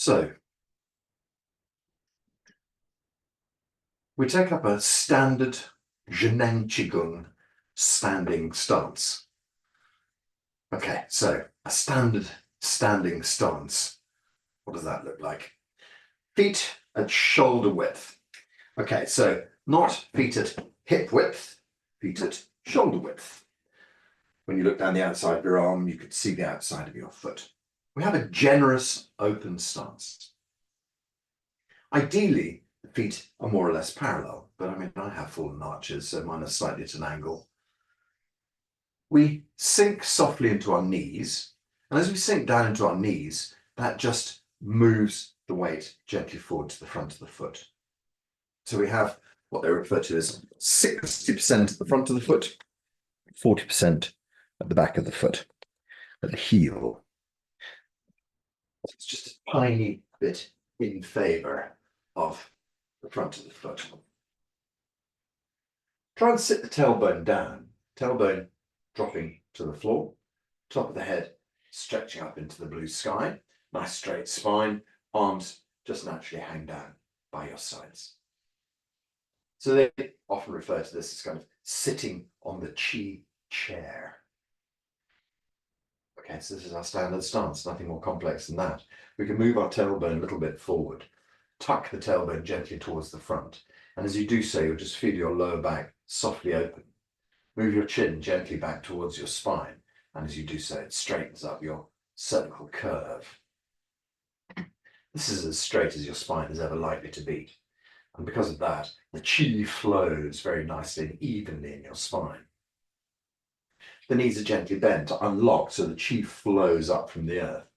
So we take up a standard 𝐬𝐤 standing stance. Okay, so a standard standing stance. What does that look like? Feet at shoulder width. Okay, so not feet at hip width, feet at shoulder width. When you look down the outside of your arm, you could see the outside of your foot. We have a generous open stance. Ideally, the feet are more or less parallel, but I mean, I have fallen arches, so mine are slightly at an angle. We sink softly into our knees, and as we sink down into our knees, that just moves the weight gently forward to the front of the foot. So we have what they refer to as 60% at the front of the foot, 40% at the back of the foot, at the heel. It's just a tiny bit in favour of the front of the foot. Try and sit the tailbone down, tailbone dropping to the floor, top of the head stretching up into the blue sky, nice straight spine, arms just naturally hang down by your sides. So they often refer to this as kind of sitting on the chi chair. Okay, so this is our standard stance, nothing more complex than that. We can move our tailbone a little bit forward, tuck the tailbone gently towards the front, and as you do so, you'll just feel your lower back softly open. Move your chin gently back towards your spine, and as you do so, it straightens up your cervical curve. This is as straight as your spine is ever likely to be, and because of that, the chi flows very nicely and evenly in your spine. The knees are gently bent, unlocked, so the chi flows up from the earth.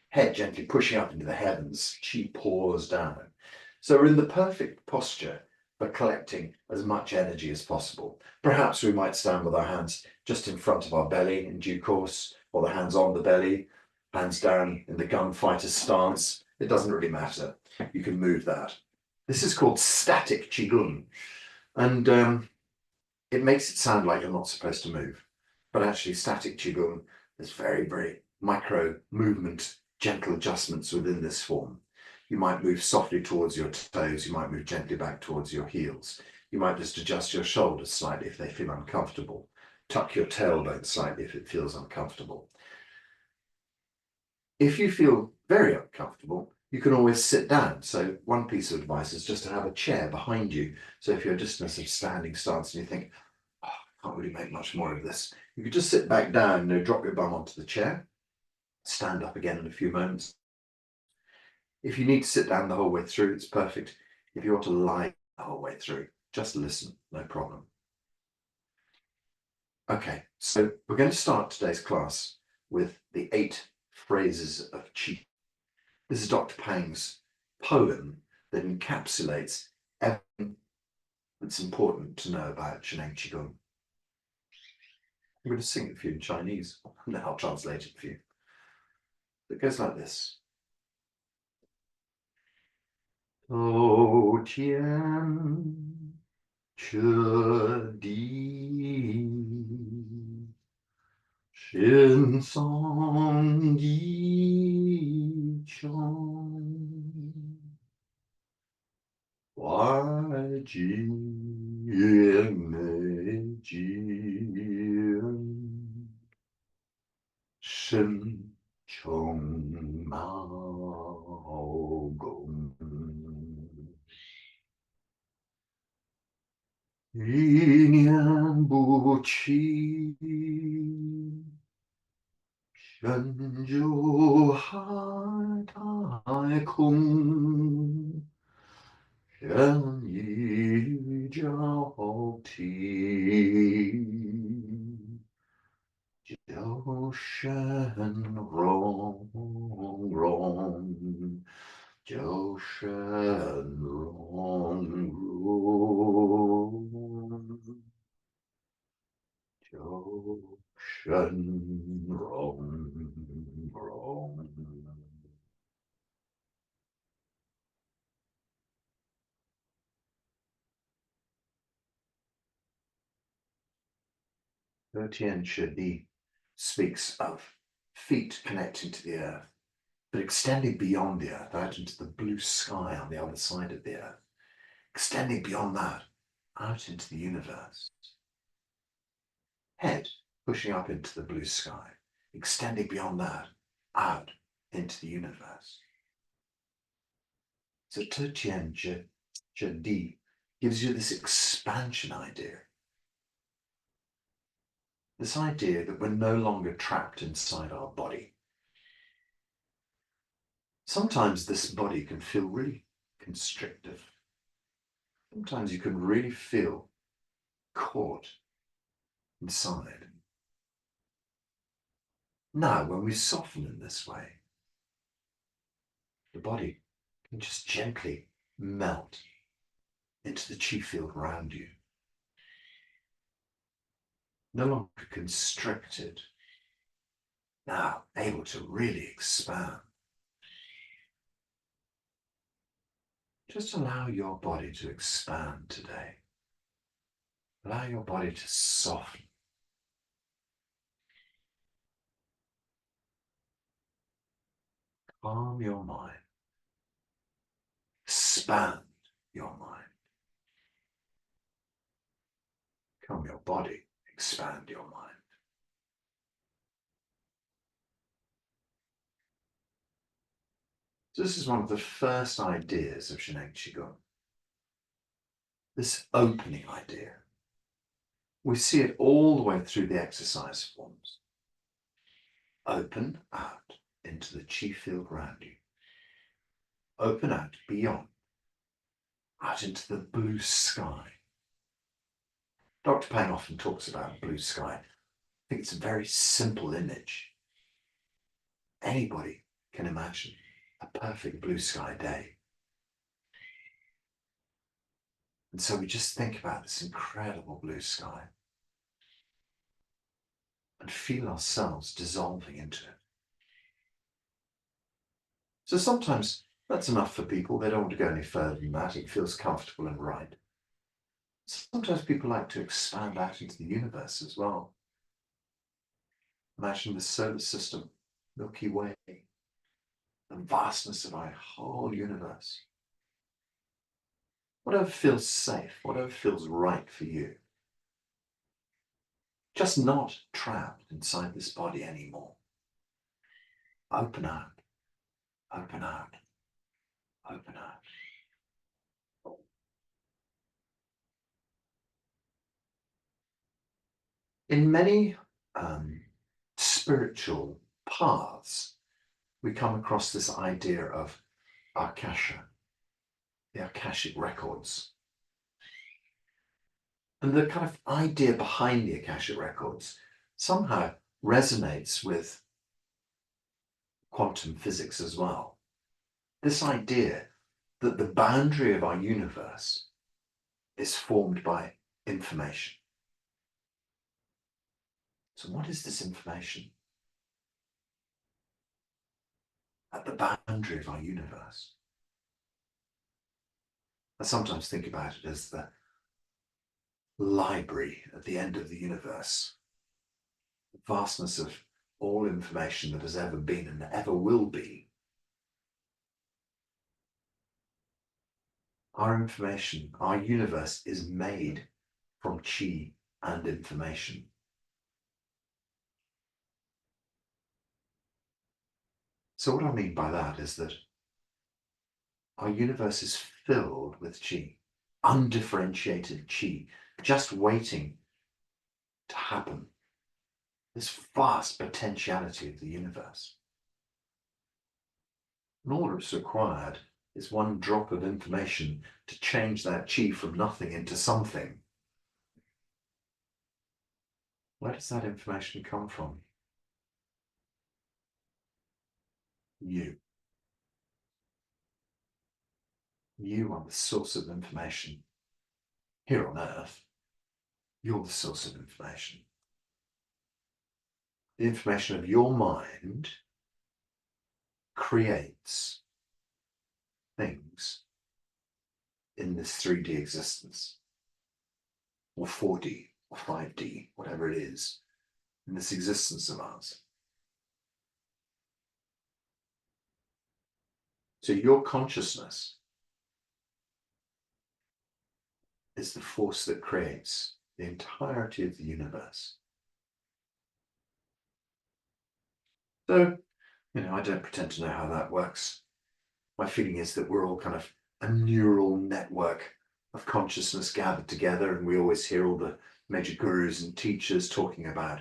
Head gently pushing up into the heavens, chi pours down. So we're in the perfect posture for collecting as much energy as possible. Perhaps we might stand with our hands just in front of our belly in due course, or the hands on the belly, hands down in the gunfighter stance. It doesn't really matter. You can move that. This is called static qigong, and it makes it sound like you're not supposed to move. But actually, static qigong is very, very micro movement, gentle adjustments within this form. You might move softly towards your toes. You might move gently back towards your heels. You might just adjust your shoulders slightly if they feel uncomfortable. Tuck your tailbone slightly if it feels uncomfortable. If you feel very uncomfortable, you can always sit down. So one piece of advice is just to have a chair behind you. So if you're just in a sort of standing stance and you think, oh, I can't really make much more of this, you could just sit back down, drop your bum onto the chair, stand up again in a few moments. If you need to sit down the whole way through, it's perfect. If you want to lie the whole way through, just listen, no problem. Okay, so we're going to start today's class with the 8 phrases of Qi. This is Dr. Pang's poem that encapsulates everything that's important to know about Qianeng Qigong. I'm going to sing it for you in Chinese, and then I'll translate it for you. It goes like this. 头天彻地，神桑一场，外境美景，身穷毛公。一念不起，神就海太空，人一交替，就神融融，就神融融。就神融融。Tian Shi speaks of feet connecting to the earth. but extending beyond the earth, out into the blue sky on the other side of the earth, extending beyond that, out into the universe. Head pushing up into the blue sky, extending beyond that, out into the universe. So 𝐤𝐤𝐥𝐟 gives you this expansion idea. This idea that we're no longer trapped inside our body. Sometimes this body can feel really constrictive. Sometimes you can really feel caught inside. Now, when we soften in this way, the body can just gently melt into the chi field around you. No longer constricted, now able to really expand. Just allow your body to expand today. Allow your body to soften. Calm your mind. Expand your mind. Calm your body. Expand your mind. So this is one of the first ideas of Shineng Qigong. This opening idea. We see it all the way through the exercise forms. Open out into the chi field around you. Open out beyond, out into the blue sky. Dr. Pang often talks about blue sky. I think it's a very simple image. Anybody can imagine a perfect blue sky day. And so we just think about this incredible blue sky and feel ourselves dissolving into it. So sometimes that's enough for people. They don't want to go any further than that. It feels comfortable and right. Sometimes people like to expand out into the universe as well. Imagine the solar system, Milky Way, the vastness of our whole universe. Whatever feels safe, whatever feels right for you. Just not trapped inside this body anymore. Open out, open out, open out. In many spiritual paths, we come across this idea of Akasha, the Akashic records. And the kind of idea behind the Akashic records somehow resonates with quantum physics as well. This idea that the boundary of our universe is formed by information. So what is this information? At the boundary of our universe. I sometimes think about it as the library at the end of the universe. The vastness of all information that has ever been and ever will be. Our information, our universe is made from chi and information. So what I mean by that is that our universe is filled with chi, undifferentiated chi, just waiting to happen. This vast potentiality of the universe. And all that's required is one drop of information to change that chi from nothing into something. Where does that information come from? You. You are the source of information. Here on Earth, you're the source of information. The information of your mind creates things in this 3D existence, or 4D, or 5D, whatever it is, in this existence of ours. So your consciousness is the force that creates the entirety of the universe. So, I don't pretend to know how that works. My feeling is that we're all kind of a neural network of consciousness gathered together, and we always hear all the major gurus and teachers talking about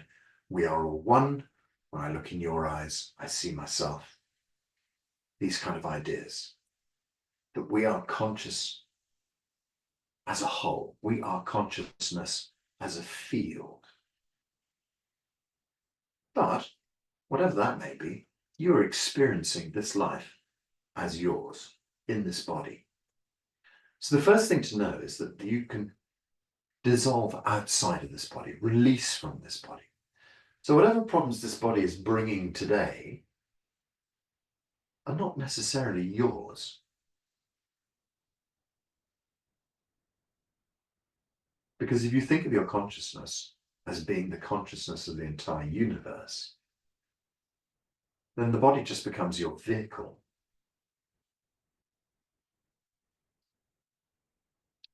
we are all one. When I look in your eyes, I see myself. These kind of ideas. That we are conscious as a whole. We are consciousness as a field. But whatever that may be, you're experiencing this life as yours in this body. So the first thing to know is that you can dissolve outside of this body, release from this body. So whatever problems this body is bringing today are not necessarily yours. Because if you think of your consciousness as being the consciousness of the entire universe, then the body just becomes your vehicle.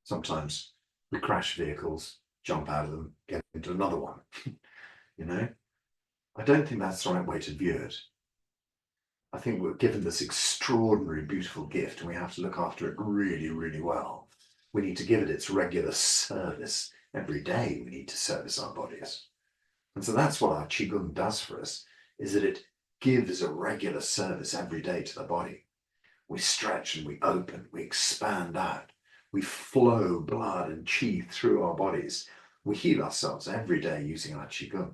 Sometimes we crash vehicles, jump out of them, get into another one. I don't think that's the right way to view it. I think we're given this extraordinary, beautiful gift, and we have to look after it really, really well. We need to give it its regular service. Every day we need to service our bodies. And so that's what our Qigong does for us, is that it gives a regular service every day to the body. We stretch and we open, we expand out, we flow blood and qi through our bodies. We heal ourselves every day using our Qigong.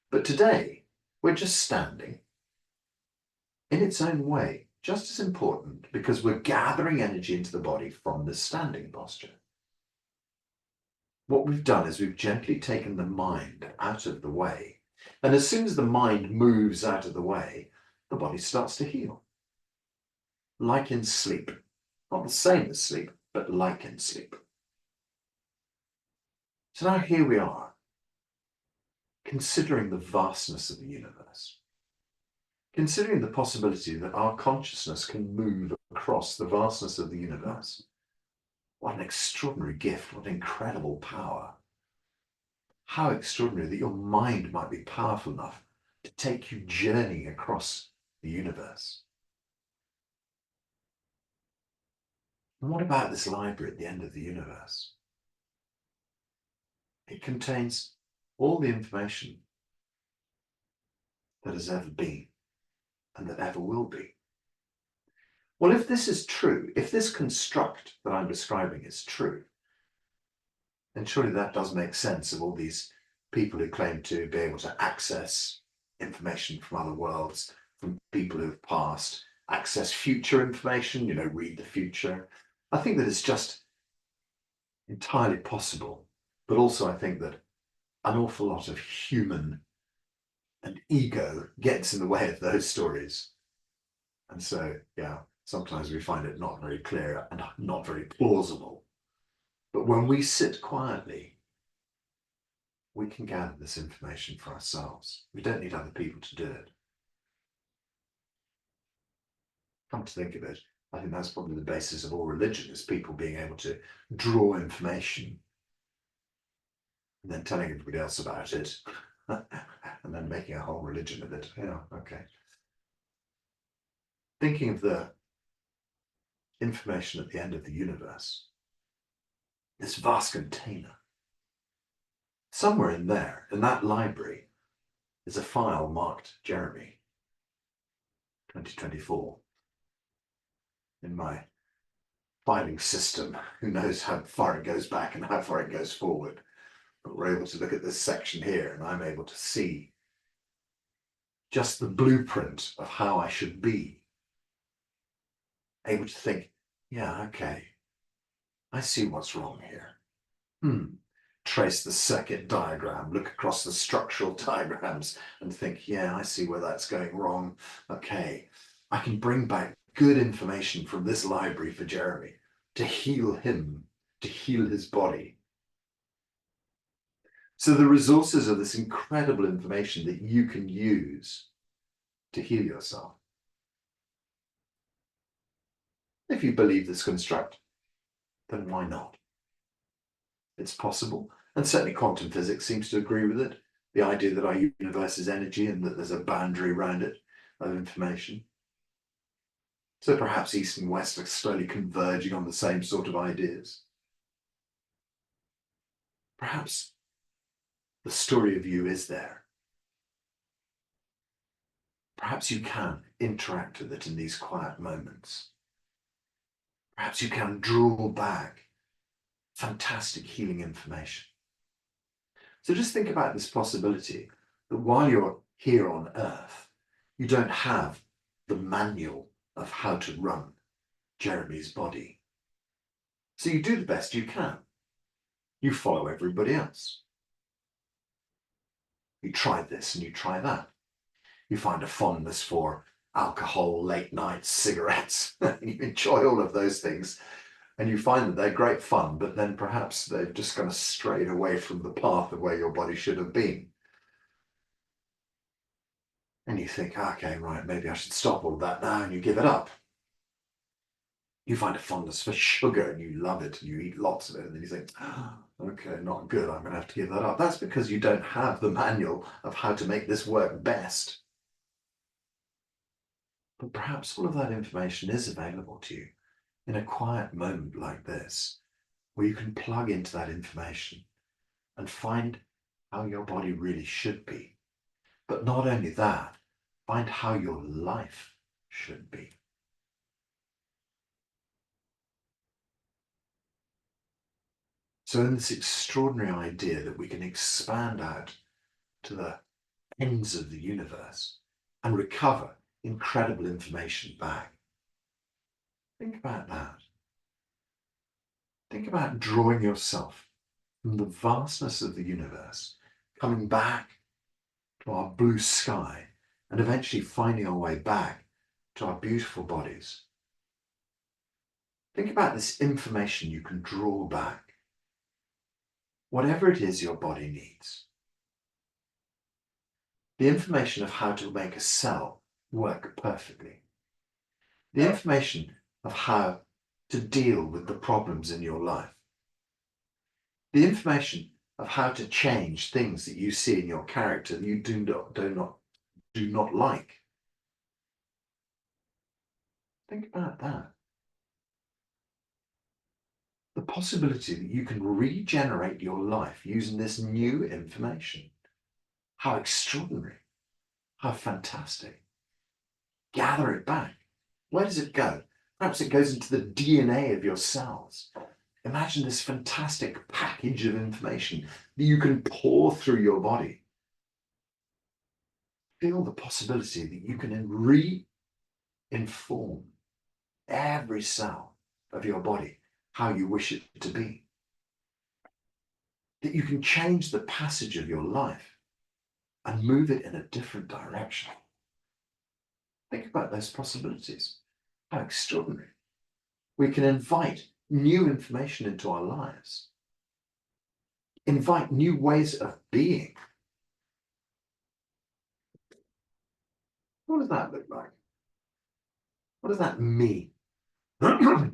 But today, we're just standing in its own way, just as important, because we're gathering energy into the body from the standing posture. What we've done is we've gently taken the mind out of the way. And as soon as the mind moves out of the way, the body starts to heal. Like in sleep. Not the same as sleep, but like in sleep. So now here we are, considering the vastness of the universe. Considering the possibility that our consciousness can move across the vastness of the universe. What an extraordinary gift, what incredible power. How extraordinary that your mind might be powerful enough to take you journeying across the universe. And what about this library at the end of the universe? It contains all the information that has ever been and that ever will be. Well, if this is true, if this construct that I'm describing is true, then surely that does make sense of all these people who claim to be able to access information from other worlds, from people who have passed, access future information, read the future. I think that it's just entirely possible, but also I think that an awful lot of human and ego gets in the way of those stories. And so, sometimes we find it not very clear and not very plausible. But when we sit quietly, we can gather this information for ourselves. We don't need other people to do it. Come to think of it, I think that's probably the basis of all religion, is people being able to draw information and then telling everybody else about it and then making a whole religion of it. Yeah, okay. Thinking of the information at the end of the universe, this vast container. Somewhere in there, in that library, is a file marked Jeremy 2024. In my filing system, who knows how far it goes back and how far it goes forward. But we're able to look at this section here, and I'm able to see just the blueprint of how I should be. Able to think, yeah, okay, I see what's wrong here. Trace the circuit diagram, look across the structural diagrams and think, yeah, I see where that's going wrong. Okay, I can bring back good information from this library for Jeremy to heal him, to heal his body. So the resources are this incredible information that you can use to heal yourself. if you believe this construct, then why not? It's possible, and certainly quantum physics seems to agree with it. The idea that our universe is energy and that there's a boundary around it of information. So perhaps East and West are slowly converging on the same sort of ideas. Perhaps the story of you is there. Perhaps you can interact with it in these quiet moments. Perhaps you can draw back fantastic healing information. So just think about this possibility that while you're here on Earth, you don't have the manual of how to run Jeremy's body. So you do the best you can. You follow everybody else. You try this and you try that. You find a fondness for alcohol, late nights, cigarettes. You enjoy all of those things. And you find that they're great fun, but then perhaps they've just kind of strayed away from the path of where your body should have been. And you think, okay, right, maybe I should stop all that now, and you give it up. You find a fondness for sugar and you love it and you eat lots of it, and then you think, oh, okay, not good, I'm going to have to give that up. That's because you don't have the manual of how to make this work best. But perhaps all of that information is available to you in a quiet moment like this, where you can plug into that information and find how your body really should be. But not only that, find how your life should be. So in this extraordinary idea that we can expand out to the ends of the universe and recover incredible information back, think about that. Think about drawing yourself from the vastness of the universe, coming back to our blue sky, and eventually finding our way back to our beautiful bodies. Think about this information you can draw back. Whatever it is your body needs. The information of how to make a cell work perfectly. The information of how to deal with the problems in your life. The information of how to change things that you see in your character that you do not like. Think about that. The possibility that you can regenerate your life using this new information. How extraordinary. How fantastic. Gather it back. Where does it go? Perhaps it goes into the DNA of your cells. Imagine this fantastic package of information that you can pour through your body. Feel the possibility that you can re-inform every cell of your body how you wish it to be. That you can change the passage of your life and move it in a different direction. Think about those possibilities. How extraordinary. We can invite new information into our lives. Invite new ways of being. What does that look like? What does that mean? Perhaps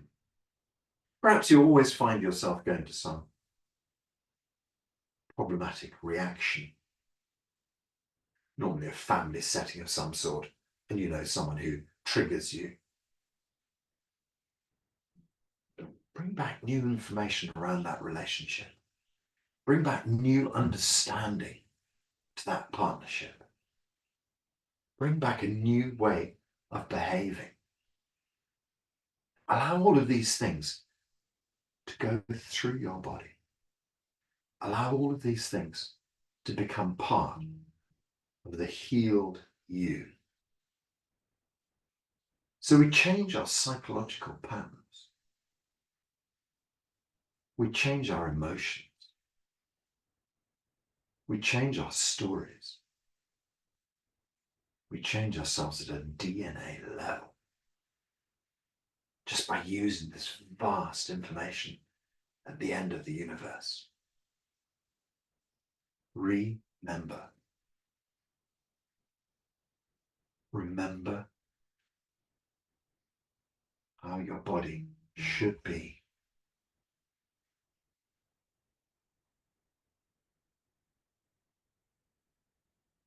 you always find yourself going to some problematic reaction. Normally a family setting of some sort, and you know someone who triggers you. Bring back new information around that relationship. Bring back new understanding to that partnership. Bring back a new way of behaving. Allow all of these things to go through your body. Allow all of these things to become part of the healed you. So we change our psychological patterns. We change our emotions. We change our stories. We change ourselves at a DNA level just by using this vast information at the end of the universe. Remember. Remember how your body should be.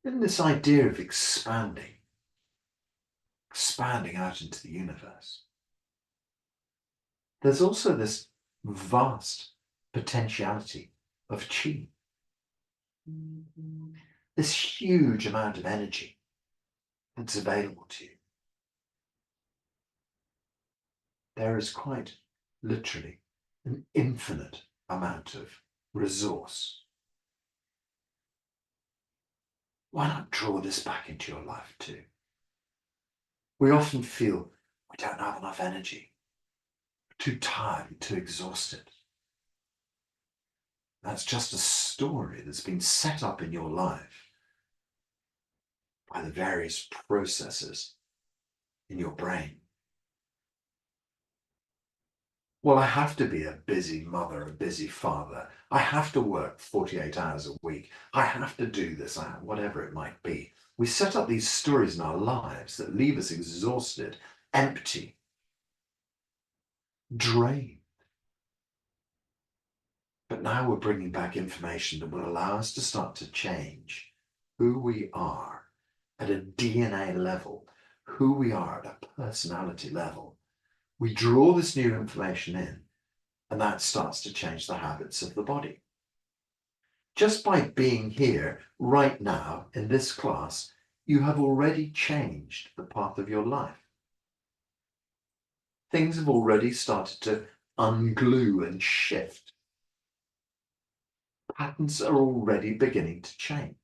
In this idea of expanding out into the universe, there's also this vast potentiality of chi, this huge amount of energy that's available to you. There is quite literally an infinite amount of resource. Why not draw this back into your life too? We often feel we don't have enough energy, we're too tired, too exhausted. That's just a story that's been set up in your life by the various processes in your brain. Well, I have to be a busy mother, a busy father. I have to work 48 hours a week. I have to do this, whatever it might be. We set up these stories in our lives that leave us exhausted, empty, drained. But now we're bringing back information that will allow us to start to change who we are at a DNA level, who we are at a personality level. We draw this new information in, and that starts to change the habits of the body. Just by being here right now in this class, you have already changed the path of your life. Things have already started to unglue and shift. Patterns are already beginning to change.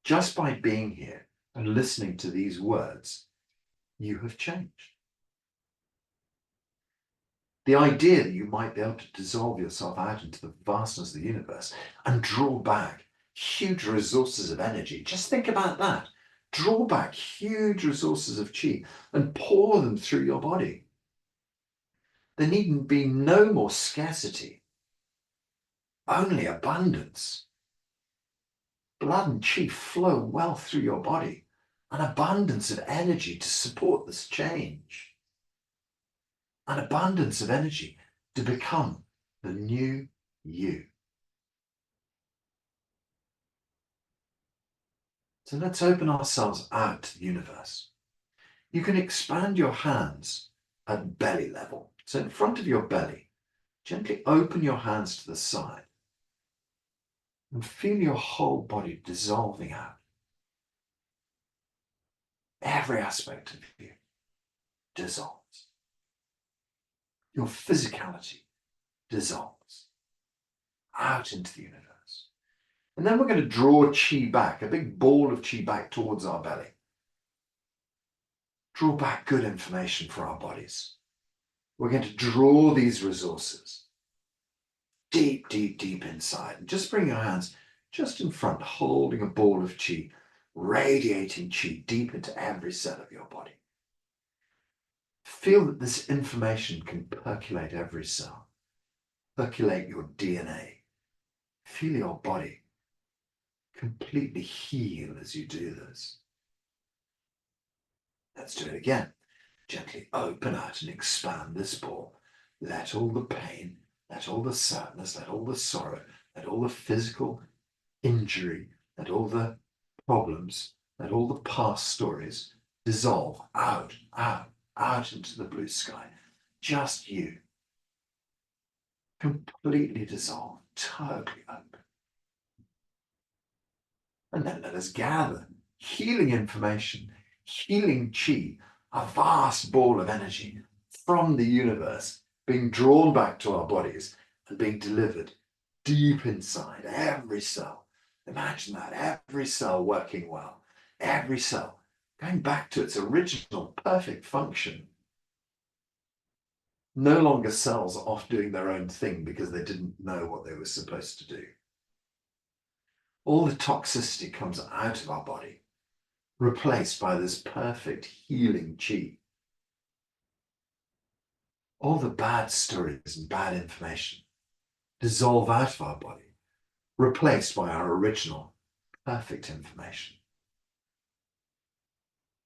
Just by being here and listening to these words, you have changed. The idea that you might be able to dissolve yourself out into the vastness of the universe and draw back huge resources of energy. Just think about that. Draw back huge resources of chi and pour them through your body. There need be no more scarcity, only abundance. Blood and chi flow well through your body, an abundance of energy to support this change. An abundance of energy to become the new you. So let's open ourselves out to the universe. You can expand your hands at belly level. So in front of your belly, gently open your hands to the side and feel your whole body dissolving out. Every aspect of you dissolves. Your physicality dissolves out into the universe. And then we're going to draw chi back, a big ball of chi back towards our belly. Draw back good information for our bodies. We're going to draw these resources deep, deep, deep inside. And just bring your hands just in front, holding a ball of chi, radiating chi deep into every cell of your body. Feel that this information can percolate every cell, percolate your DNA. Feel your body completely heal as you do this. Let's do it again. Gently open out and expand this ball. Let all the pain, let all the sadness, let all the sorrow, let all the physical injury, let all the problems, let all the past stories dissolve out, out, out into the blue sky. Just you. Completely dissolve, totally open. And then let us gather healing information, healing chi, a vast ball of energy from the universe being drawn back to our bodies and being delivered deep inside every cell. Imagine that, every cell working well, every cell going back to its original perfect function. No longer cells off doing their own thing because they didn't know what they were supposed to do. All the toxicity comes out of our body, replaced by this perfect healing chi. All the bad stories and bad information dissolve out of our body, replaced by our original perfect information.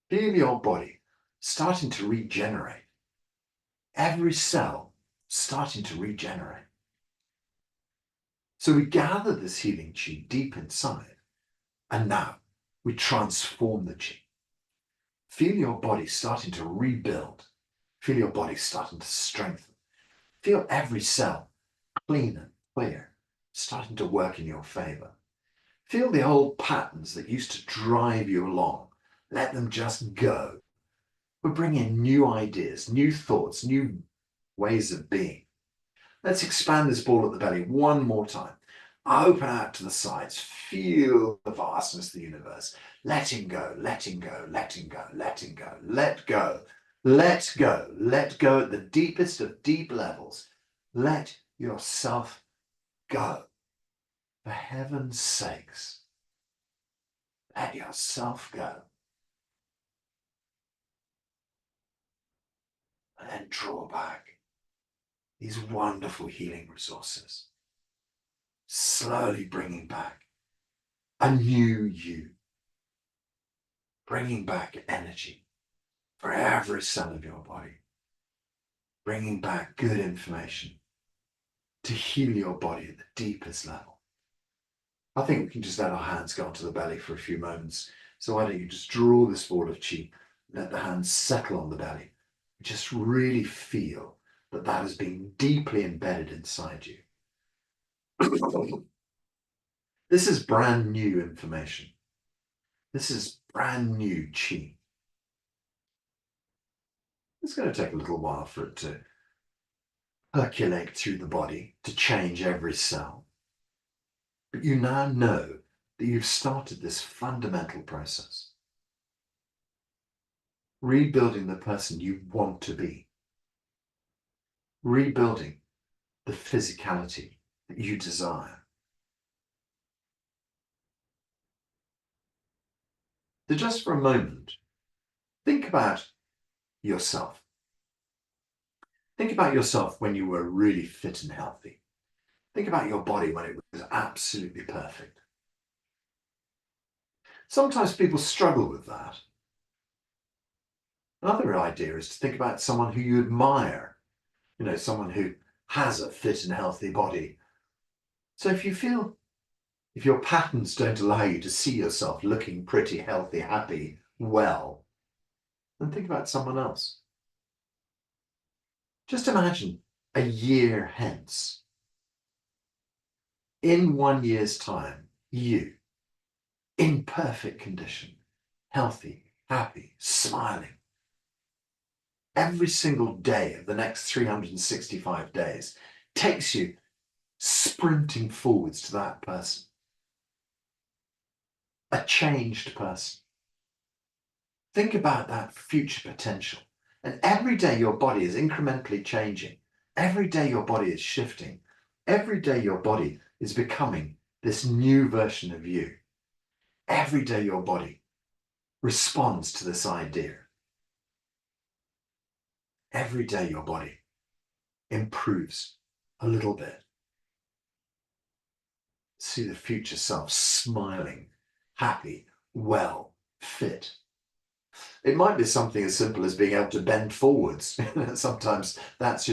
Feel your body starting to regenerate, every cell starting to regenerate. So we gather this healing chi deep inside, and now we transform the chi. Feel your body starting to rebuild. Feel your body starting to strengthen. Feel every cell clean and clear, starting to work in your favor. Feel the old patterns that used to drive you along. Let them just go. We're bringing new ideas, new thoughts, new ways of being. Let's expand this ball at the belly one more time. Open out to the sides. Feel the vastness of the universe. Letting go, letting go, letting go, letting go, let go, let go, let go at the deepest of deep levels. Let yourself go. For heaven's sakes, let yourself go. And then draw back these wonderful healing resources. Slowly bringing back a new you. Bringing back energy for every cell of your body. Bringing back good information to heal your body at the deepest level. I think we can just let our hands go onto the belly for a few moments. So why don't you just draw this ball of chi, let the hands settle on the belly. Just really feel that that has been deeply embedded inside you. This is brand new information. This is brand new chi. It's going to take a little while for it to percolate through the body, to change every cell. But you now know that you've started this fundamental process. Rebuilding the person you want to be. Rebuilding the physicality that you desire. So just for a moment, think about yourself. Think about yourself when you were really fit and healthy. Think about your body when it was absolutely perfect. Sometimes people struggle with that. Another idea is to think about someone who you admire, someone who has a fit and healthy body. So if your patterns don't allow you to see yourself looking pretty, healthy, happy, well, then think about someone else. Just imagine a year hence. In 1 year's time, you, in perfect condition, healthy, happy, smiling. Every single day of the next 365 days takes you sprinting forwards to that person. A changed person. Think about that future potential. And every day your body is incrementally changing. Every day your body is shifting. Every day your body is becoming this new version of you. Every day your body responds to this idea. Every day your body improves a little bit. See the future self smiling, happy, well, fit. It might be something as simple as being able to bend forwards. Sometimes that's,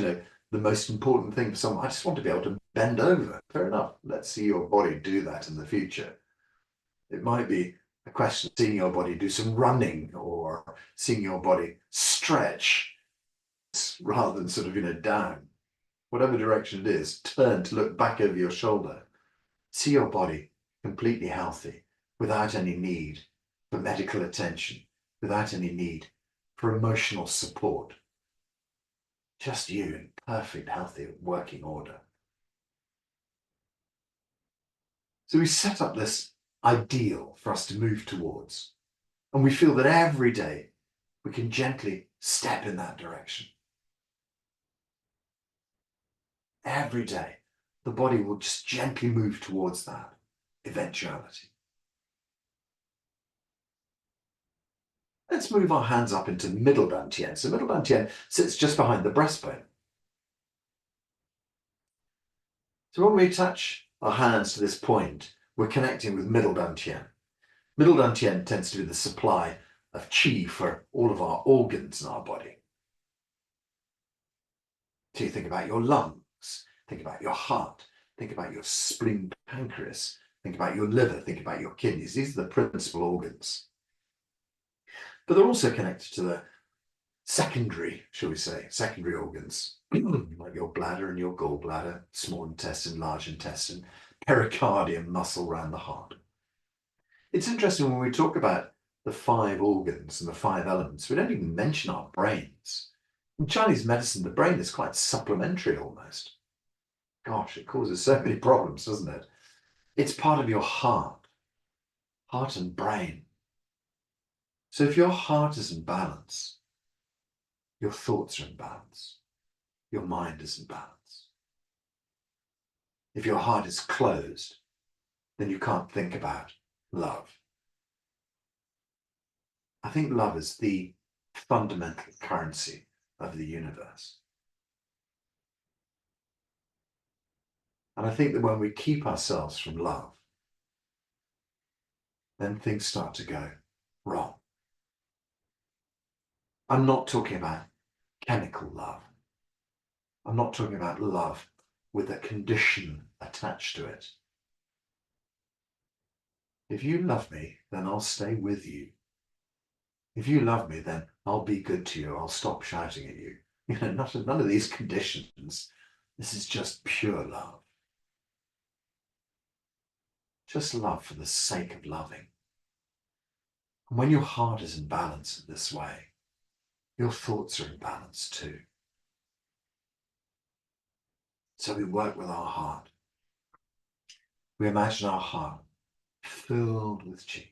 the most important thing for someone. I just want to be able to bend over. Fair enough. Let's see your body do that in the future. It might be a question of seeing your body do some running or seeing your body stretch rather than sort of, down. Whatever direction it is, turn to look back over your shoulder. See your body completely healthy without any need for medical attention, without any need for emotional support. Just you in perfect, healthy, working order. So we set up this ideal for us to move towards, and we feel that every day we can gently step in that direction. Every day, the body will just gently move towards that eventuality. Let's move our hands up into middle dantian. So middle dantian sits just behind the breastbone. So when we touch our hands to this point, we're connecting with middle dantian. Middle dantian tends to be the supply of chi for all of our organs in our body. So you think about your lungs, think about your heart, think about your spleen, pancreas, think about your liver, think about your kidneys. These are the principal organs. But they're also connected to the secondary, shall we say, secondary organs, like your bladder and your gallbladder, small intestine, large intestine, pericardium, muscle around the heart. It's interesting when we talk about the 5 organs and the 5 elements, we don't even mention our brains. In Chinese medicine, the brain is quite supplementary almost. Gosh, it causes so many problems, doesn't it? It's part of your heart and brain. So if your heart is in balance, your thoughts are in balance, your mind is in balance. If your heart is closed, then you can't think about love. I think love is the fundamental currency of the universe. And I think that when we keep ourselves from love, then things start to go wrong. I'm not talking about chemical love. I'm not talking about love with a condition attached to it. If you love me, then I'll stay with you. If you love me, then I'll be good to you. I'll stop shouting at you. You know, none of these conditions. This is just pure love. Just love for the sake of loving. And when your heart is in balance in this way, your thoughts are in balance too. So we work with our heart. We imagine our heart filled with qi.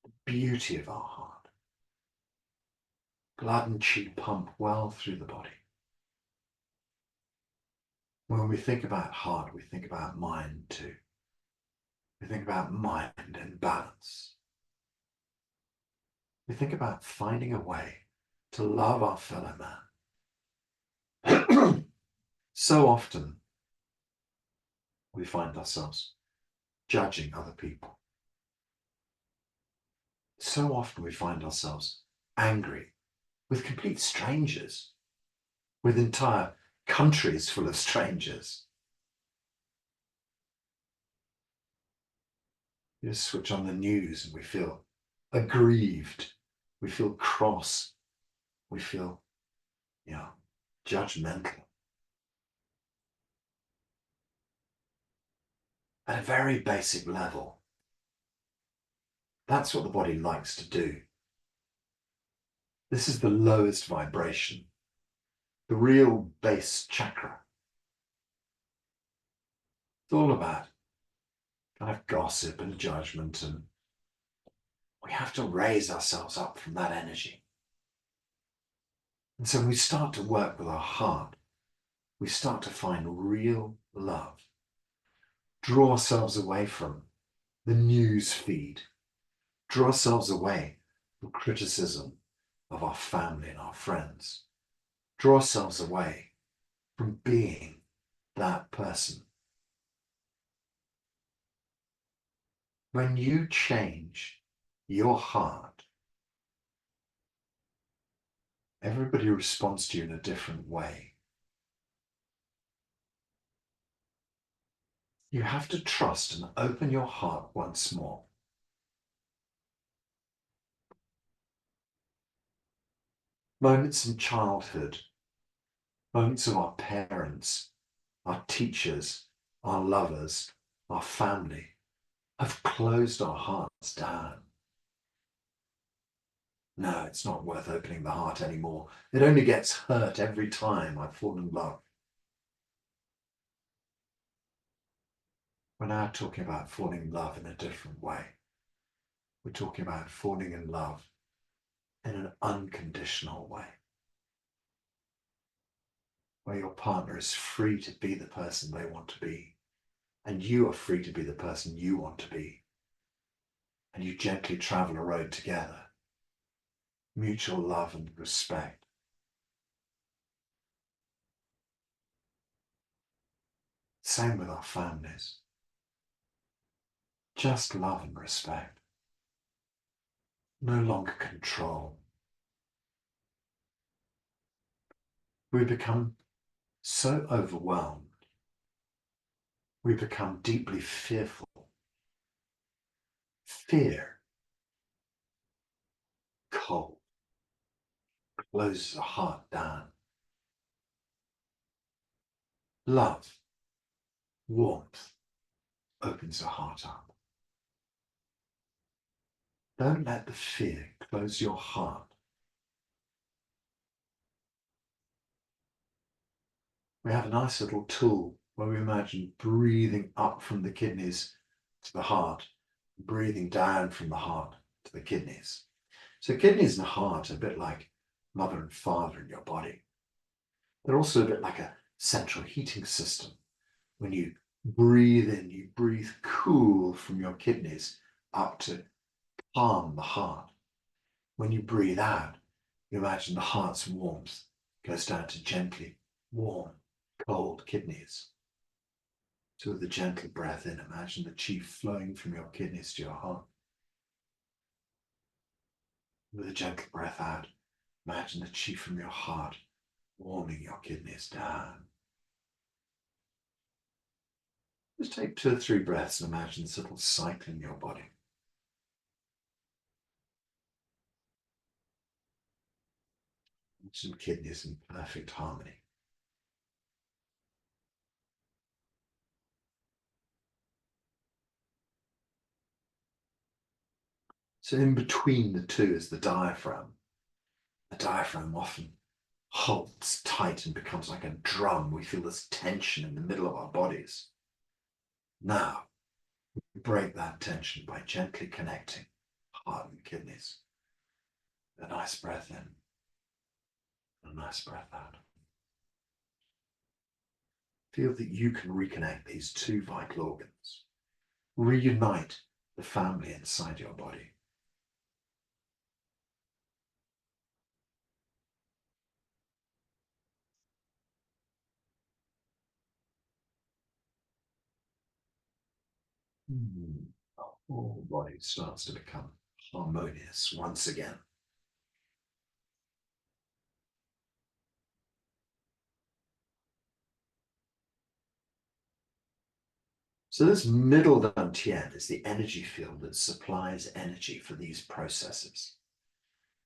The beauty of our heart. Blood and qi pump well through the body. When we think about heart, we think about mind too. We think about mind and balance. We think about finding a way to love our fellow man. So often we find ourselves judging other people. So often we find ourselves angry with complete strangers, with entire countries full of strangers. You just switch on the news and we feel aggrieved, we feel cross, we feel, judgmental. At a very basic level, that's what the body likes to do. This is the lowest vibration, the real base chakra. It's all about kind of gossip and judgment, and we have to raise ourselves up from that energy. And so when we start to work with our heart, we start to find real love. Draw ourselves away from the news feed. Draw ourselves away from criticism of our family and our friends. Draw ourselves away from being that person. When you change your heart, everybody responds to you in a different way. You have to trust and open your heart once more. Moments in childhood, moments of our parents, our teachers, our lovers, our family, have closed our hearts down. No, it's not worth opening the heart anymore. It only gets hurt every time I fall in love. We're now talking about falling in love in a different way. We're talking about falling in love in an unconditional way, where your partner is free to be the person they want to be, and you are free to be the person you want to be, and you gently travel a road together, mutual love and respect. Same with our families. Just love and respect. No longer control. we become so overwhelmed. We become deeply fearful. Fear, cold, closes the heart down. Love, warmth, opens the heart up. Don't let the fear close your heart. We have a nice little tool where we imagine breathing up from the kidneys to the heart, breathing down from the heart to the kidneys. So kidneys and heart are a bit like mother and father in your body. They're also a bit like a central heating system. When you breathe in, you breathe cool from your kidneys up to calm the heart. When you breathe out, you imagine the heart's warmth goes down to gently warm, cold kidneys. So with a gentle breath in, imagine the chi flowing from your kidneys to your heart. With a gentle breath out, imagine the chi from your heart warming your kidneys down. Just take 2 or 3 breaths and imagine this little cycle in your body. Some kidneys in perfect harmony. So in between the two is the diaphragm. The diaphragm often holds tight and becomes like a drum. We feel this tension in the middle of our bodies. Now, we break that tension by gently connecting heart and kidneys. A nice breath in, a nice breath out. Feel that you can reconnect these 2 vital organs. Reunite the family inside your body. The whole body starts to become harmonious once again. So this middle dantian is the energy field that supplies energy for these processes.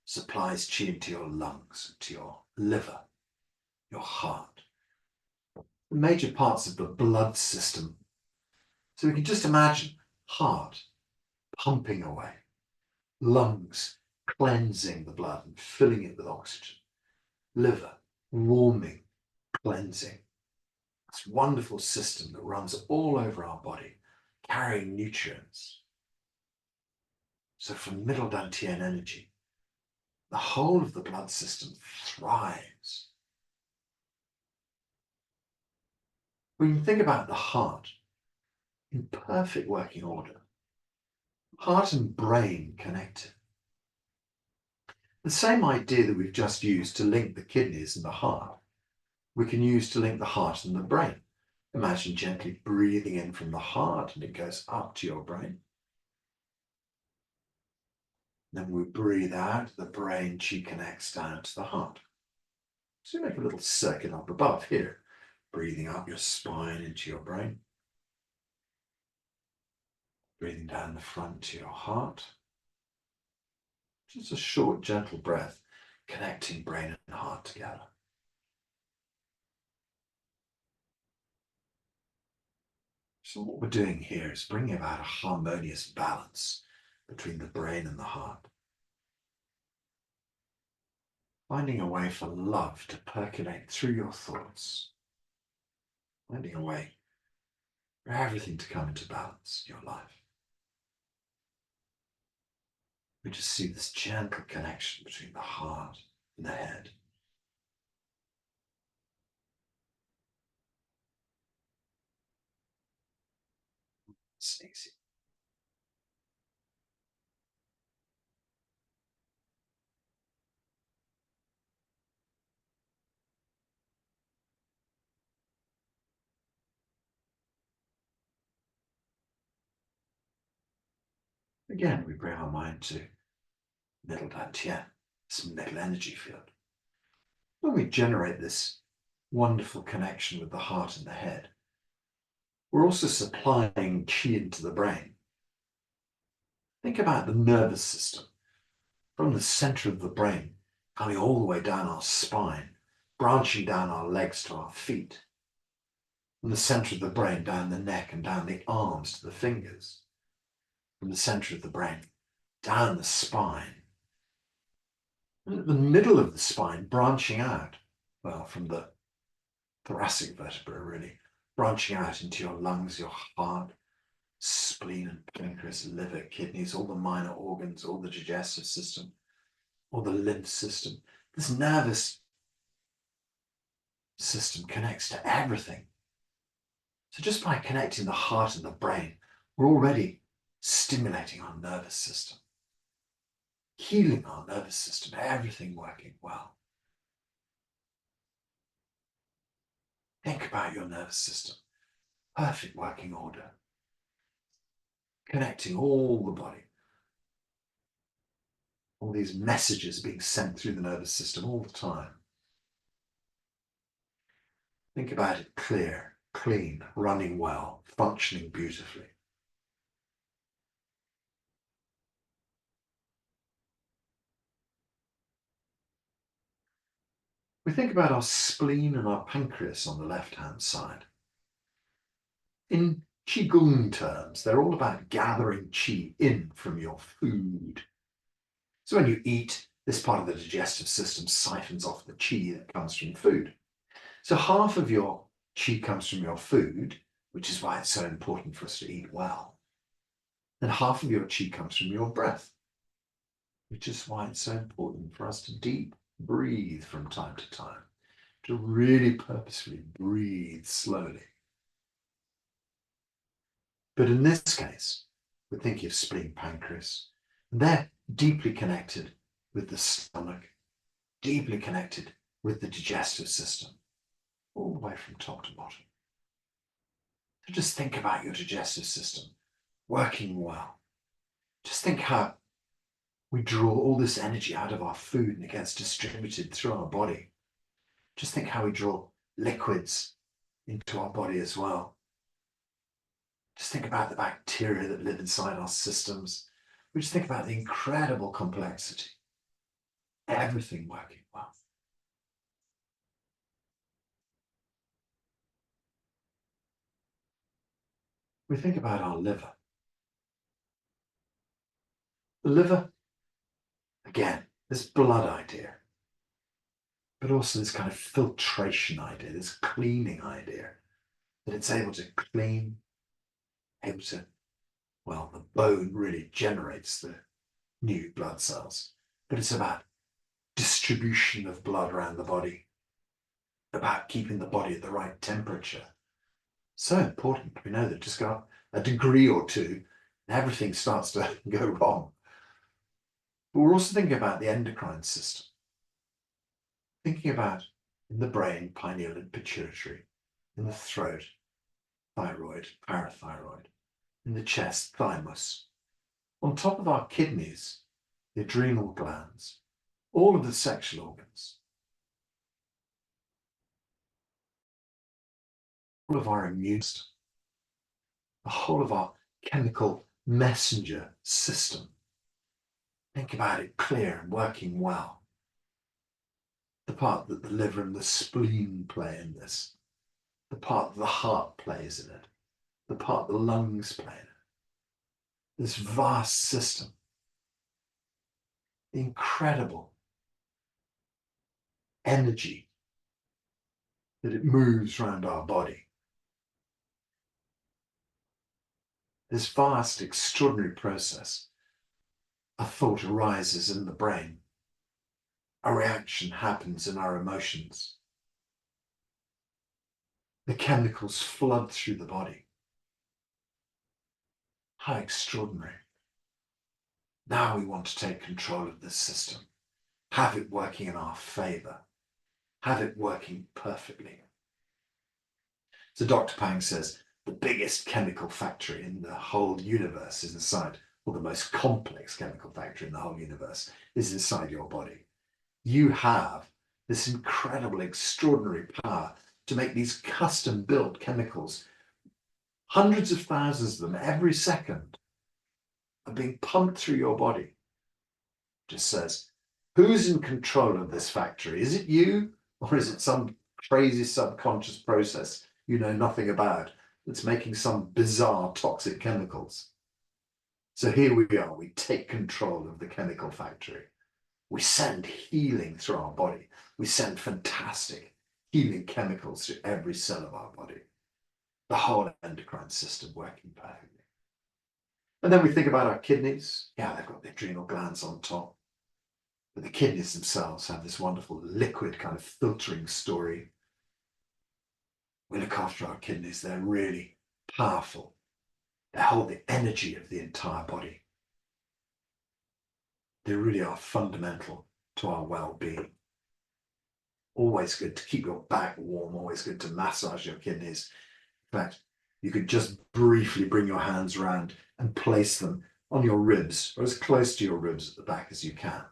Supplies chi into your lungs, to your liver, your heart, the major parts of the blood system. So we can just imagine heart pumping away, lungs cleansing the blood and filling it with oxygen, liver warming, cleansing. This wonderful system that runs all over our body, carrying nutrients. So from middle dantian energy, the whole of the blood system thrives. When you think about the heart in perfect working order, heart and brain connected. The same idea that we've just used to link the kidneys and the heart, we can use to link the heart and the brain. Imagine gently breathing in from the heart and it goes up to your brain. Then we breathe out, the brain chi connects down to the heart. So you make a little circuit up above here, breathing up your spine into your brain. Breathing down the front to your heart. Just a short, gentle breath, connecting brain and heart together. So what we're doing here is bringing about a harmonious balance between the brain and the heart. Finding a way for love to percolate through your thoughts. Finding a way for everything to come into balance in your life. We just see this gentle connection between the heart and the head. It's easy. Again, we bring our mind to middle dantian, this middle energy field. When we generate this wonderful connection with the heart and the head. We're also supplying qi into the brain. Think about the nervous system from the center of the brain, coming all the way down our spine, branching down our legs to our feet. From the center of the brain, down the neck and down the arms to the fingers. From the center of the brain, down the spine. And at the middle of the spine, branching out, well, from the thoracic vertebra really, branching out into your lungs, your heart, spleen and pancreas, liver, kidneys, all the minor organs, all the digestive system, all the lymph system. This nervous system connects to everything. So just by connecting the heart and the brain, we're already stimulating our nervous system, healing our nervous system, everything working well. Think about your nervous system, perfect working order, connecting all the body. All these messages being sent through the nervous system all the time. Think about it clear, clean, running well, functioning beautifully. We think about our spleen and our pancreas on the left-hand side. In Qigong terms, they're all about gathering qi in from your food. So when you eat, this part of the digestive system siphons off the qi that comes from food. So half of your qi comes from your food, which is why it's so important for us to eat well. And half of your qi comes from your breath, which is why it's so important for us to deep breathe from time to time, to really purposefully breathe slowly. But in this case, we're thinking of spleen, pancreas, and they're deeply connected with the stomach, deeply connected with the digestive system, all the way from top to bottom. So just think about your digestive system working well. Just think how we draw all this energy out of our food and it gets distributed through our body. Just think how we draw liquids into our body as well. Just think about the bacteria that live inside our systems. We just think about the incredible complexity. Everything working well. We think about our liver. The liver, again, this blood idea, but also this kind of filtration idea, this cleaning idea, that it's able to clean, able to, well, the bone really generates the new blood cells, but it's about distribution of blood around the body, about keeping the body at the right temperature. So important. We know that just got a degree or two, and everything starts to go wrong. But we're also thinking about the endocrine system, thinking about in the brain, pineal and pituitary, in the throat, thyroid, parathyroid, in the chest, thymus, on top of our kidneys, the adrenal glands, all of the sexual organs, all of our immune system, the whole of our chemical messenger system. Think about it clear and working well. The part that the liver and the spleen play in this, the part that the heart plays in it, the part the lungs play in it. This vast system, the incredible energy that it moves around our body. This vast, extraordinary process. A thought arises in the brain. A reaction happens in our emotions. The chemicals flood through the body. How extraordinary. Now we want to take control of this system, have it working in our favor, have it working perfectly. So Dr. Pang says the biggest chemical factory in the whole universe is inside, or the most complex chemical factory in the whole universe is inside your body. You have this incredible, extraordinary power to make these custom-built chemicals. Hundreds of thousands of them every second are being pumped through your body. Just says, who's in control of this factory? Is it you, or is it some crazy subconscious process you know nothing about that's making some bizarre toxic chemicals? So here we are, we take control of the chemical factory. We send healing through our body. We send fantastic healing chemicals through every cell of our body. The whole endocrine system working perfectly. And then we think about our kidneys. Yeah, they've got the adrenal glands on top. But the kidneys themselves have this wonderful liquid kind of filtering story. We look after our kidneys. They're really powerful. They hold the energy of the entire body. They really are fundamental to our well-being. Always good to keep your back warm, always good to massage your kidneys. In fact, you could just briefly bring your hands around and place them on your ribs, or as close to your ribs at the back as you can.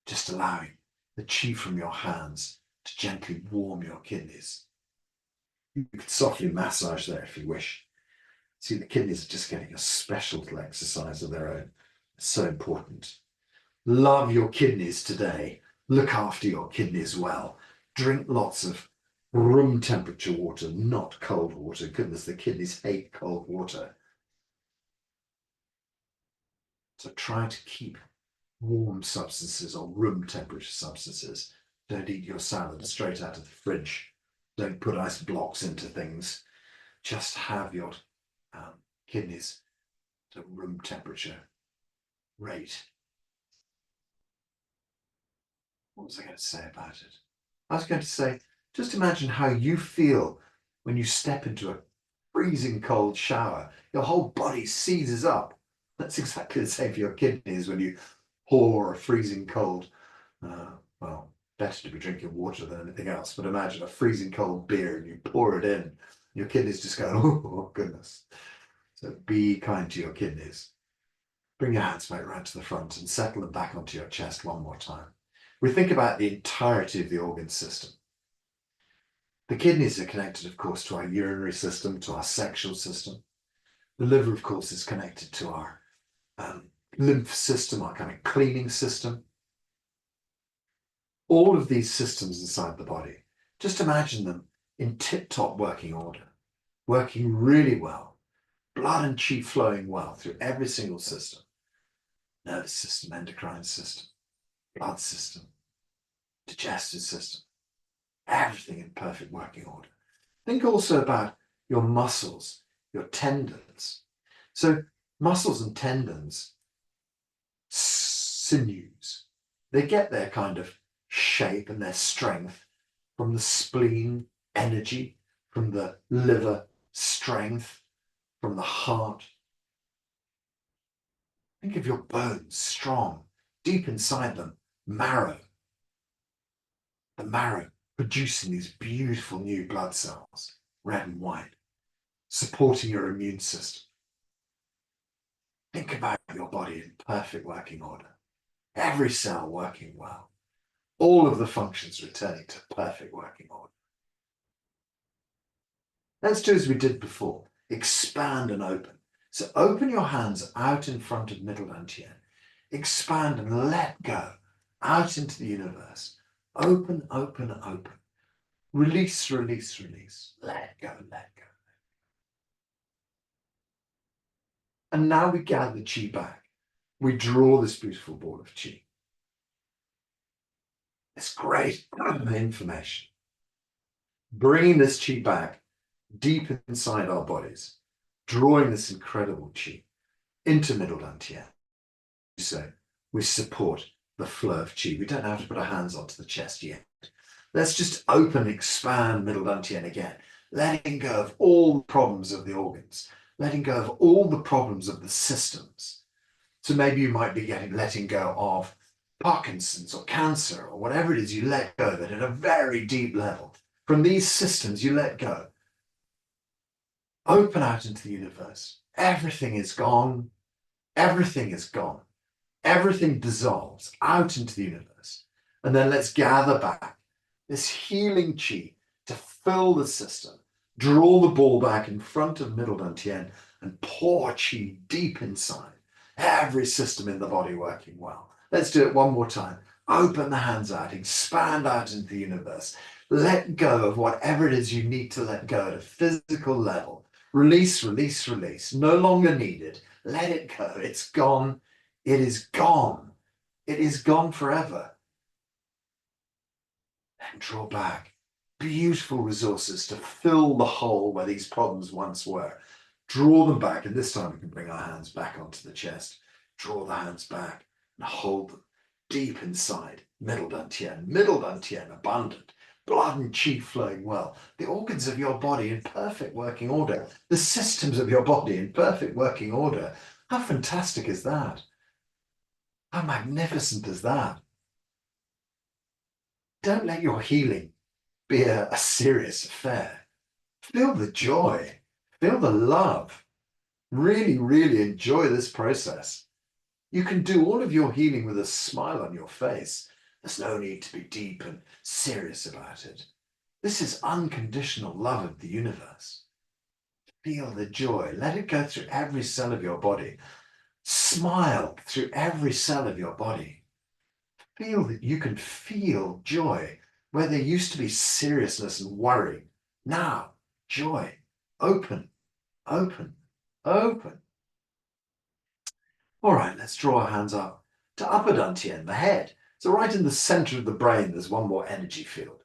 Just allowing the chi from your hands to gently warm your kidneys. You could softly massage there if you wish. See, the kidneys are just getting a special little exercise of their own. It's so important. Love your kidneys today. Look after your kidneys well. Drink lots of room temperature water, not cold water. Goodness, the kidneys hate cold water. So try to keep warm substances or room temperature substances. Don't eat your salad straight out of the fridge. Don't put ice blocks into things. Just have your kidneys to room temperature rate. What was I going to say about it? I was going to say, just imagine how you feel when you step into a freezing cold shower. Your whole body seizes up. That's exactly the same for your kidneys when you pour a freezing cold, well, better to be drinking water than anything else, but imagine a freezing cold beer and you pour it in, your kidneys just go, oh goodness. So be kind to your kidneys. Bring your hands back right to the front and settle them back onto your chest one more time. We think about the entirety of the organ system. The kidneys are connected, of course, to our urinary system, to our sexual system. The liver, of course, is connected to our lymph system, our kind of cleaning system. All of these systems inside the body, just imagine them in tip-top working order, working really well, blood and chi flowing well through every single system. Nervous system, endocrine system, blood system, digestive system, everything in perfect working order. Think also about your muscles, your tendons. So muscles and tendons, sinews, they get their kind of shape and their strength from the spleen energy, from the liver strength, from the heart. Think of your bones strong, deep inside them, marrow. The marrow producing these beautiful new blood cells, red and white, supporting your immune system. Think about your body in perfect working order. Every cell working well. All of the functions returning to perfect working order. Let's do as we did before. Expand and open. So open your hands out in front of middle dantian. Expand and let go out into the universe. Open, open, open. Release, release, release. Let go, let go. And now we gather the chi back. We draw this beautiful ball of chi. It's great information. Bringing this chi back deep inside our bodies, drawing this incredible chi into middle dantian. So we support the flow of chi. We don't have to put our hands onto the chest yet. Let's just open, expand middle dantian again, letting go of all the problems of the organs, letting go of all the problems of the systems. So maybe you might be letting go of Parkinson's or cancer or whatever it is, you let go of it at a very deep level. From these systems, you let go. Open out into the universe. Everything is gone. Everything is gone. Everything dissolves out into the universe. And then let's gather back this healing chi to fill the system. Draw the ball back in front of middle dantian and pour chi deep inside. Every system in the body working well. Let's do it one more time. Open the hands out, expand out into the universe. Let go of whatever it is you need to let go at a physical level. Release, release, release. No longer needed. Let it go. It's gone. It is gone. It is gone forever. And draw back. Beautiful resources to fill the hole where these problems once were. Draw them back, and this time we can bring our hands back onto the chest. Draw the hands back and hold them deep inside. Middle dantian, abundant. Blood and chi flowing well. The organs of your body in perfect working order. The systems of your body in perfect working order. How fantastic is that? How magnificent is that? Don't let your healing be a serious affair. Feel the joy. Feel the love. Really, really enjoy this process. You can do all of your healing with a smile on your face. There's no need to be deep and serious about it. This is unconditional love of the universe. Feel the joy. Let it go through every cell of your body. Smile through every cell of your body. Feel that you can feel joy where there used to be seriousness and worry. Now, joy. Open, open, open. All right, let's draw our hands up to upper dantian, the head. So right in the center of the brain, there's one more energy field.